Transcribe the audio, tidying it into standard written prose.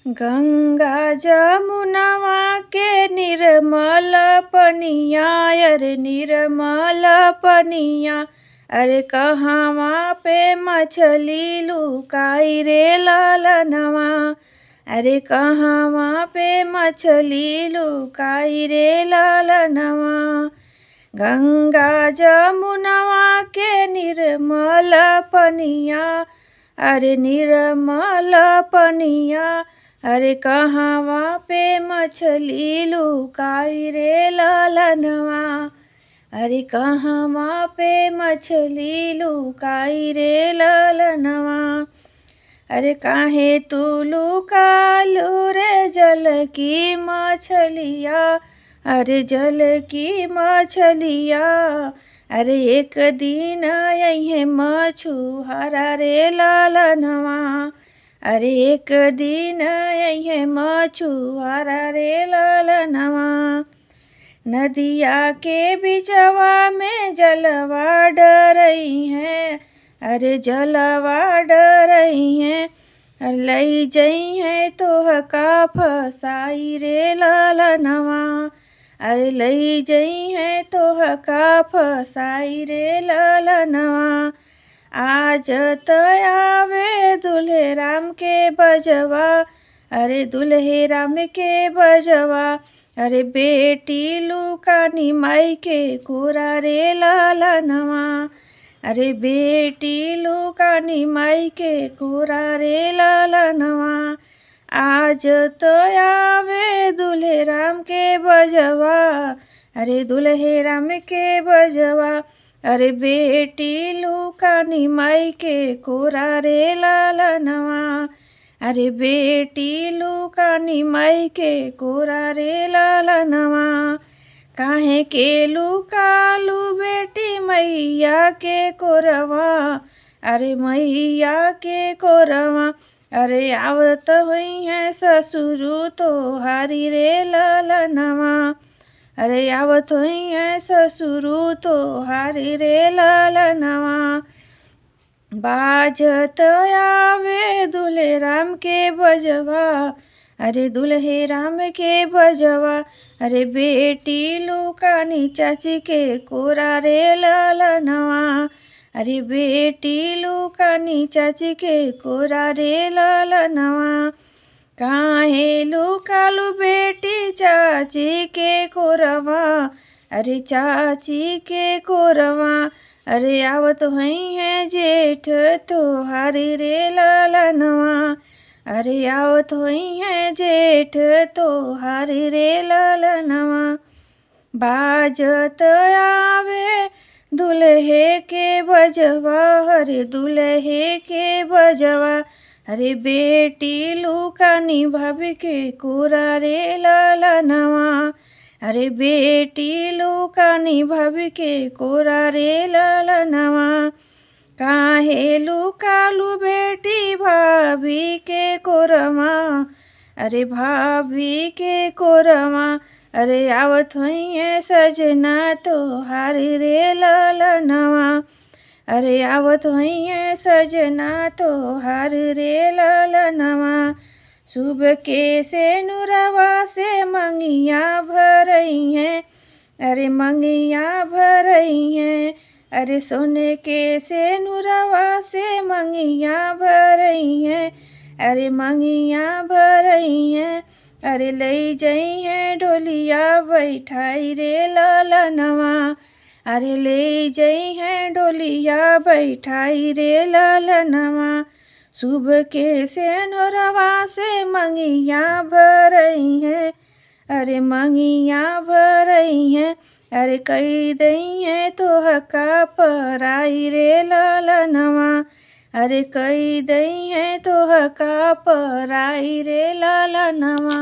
गंगा जमुनवा के निर्मल पनिया, अरे निर्मल पनिया। अरे कहवा पे मछली लुकाई रे ललनवा। अरे कहवा पे मछली लुकाई रे ललनवा। गंगा जमुनवा के निर्मल पनिया, अरे निर्मल पनिया। अरे कहवा पे मछली लुकाई रे ललनवा। अरे कहवा पे मछली लुकाई रे ललनवा। अरे काहे तू लुकालू रे जल की मछलिया, अरे जल की मछलिया। अरे एक दिन यही मछुआरा रे ललनवा। अरे एक दिन यही मछुआरा रे ललनवा। नदिया के बिचवा में जलवा डरई है, अरे जलवा डरई है। लई जई है तोह का फसाई रे ललनवा। अरे लई जई है तोह का फसाई रे ललनवा। आज तो आवे दुल्हे राम के बजवा, अरे दुल्हे राम के बजवा। अरे बेटी लुकानी माई के कोरा रे ललनवा। अरे बेटी लुकानी माई के कोरा रे ललनवा। आज तो आवे दुल्हे राम के बजवा, अरे दुल्हे राम के बजवा। अरे बेटी लुकानी माई के कोरा रे ललनवा। अरे बेटी लुकानी माई के कोरा रे ललनवा। काहे के लुकालू बेटी मैया के कोरवा, अरे मैया के कोरवा। अरे आवत हुई है ससुरु तो हारी रे ललनवा। अरे आवत हुई है ससुरु तो हारी रे ललनवा। बाजत आवे दुल्हे राम के बजवा, अरे दुल्हे राम के बजवा। अरे बेटी लुकानी चाची के कोरा रे ललनवा। अरे बेटी लुकानी चाची के कोरा रे ललनवा। काहे लुकालू बेटी चाची के कोरवा, अरे चाची के कोरवा। अरे आवत हुई है जेठ तोहारी रे ललनवा। अरे आवत हुई है जेठ तोहारी रे ललनवा। बाजत आवे दुल्हे के बजवा, अरे दुल्हे के बजवा। अरे बेटी लुकानी भाभी के कोरा रे ललनवा। अरे बेटी लुकानी भाभी के कोरा रे ललनवा। काहे लुकालू बेटी भाभी के कोरवा, अरे भाभी के कोरवा। अरे आवत हुई है सजना तोहारी रे ललनवा। अरे आवत हुई है सजना तोहारी रे ललनवा। सुबह के से नुरवा से मंगिया भरई हैं, अरे मंगिया भरई हैं। अरे सोने के से नुरवा से मंगिया भरई हैं, अरे मंगिया भरई हैं। अरे लई जई है डोलिया बैठाई रे ललनवा। अरे ले जई है डोलिया बैठाई रे ललनवा। सुबह के से नोरवा से मंगिया भरई हैं, अरे मंगिया भरई हैं। अरे कई दई है तोह का पराई रे ललनवा। अरे कई दई है तोह का पराई रे ललनवा।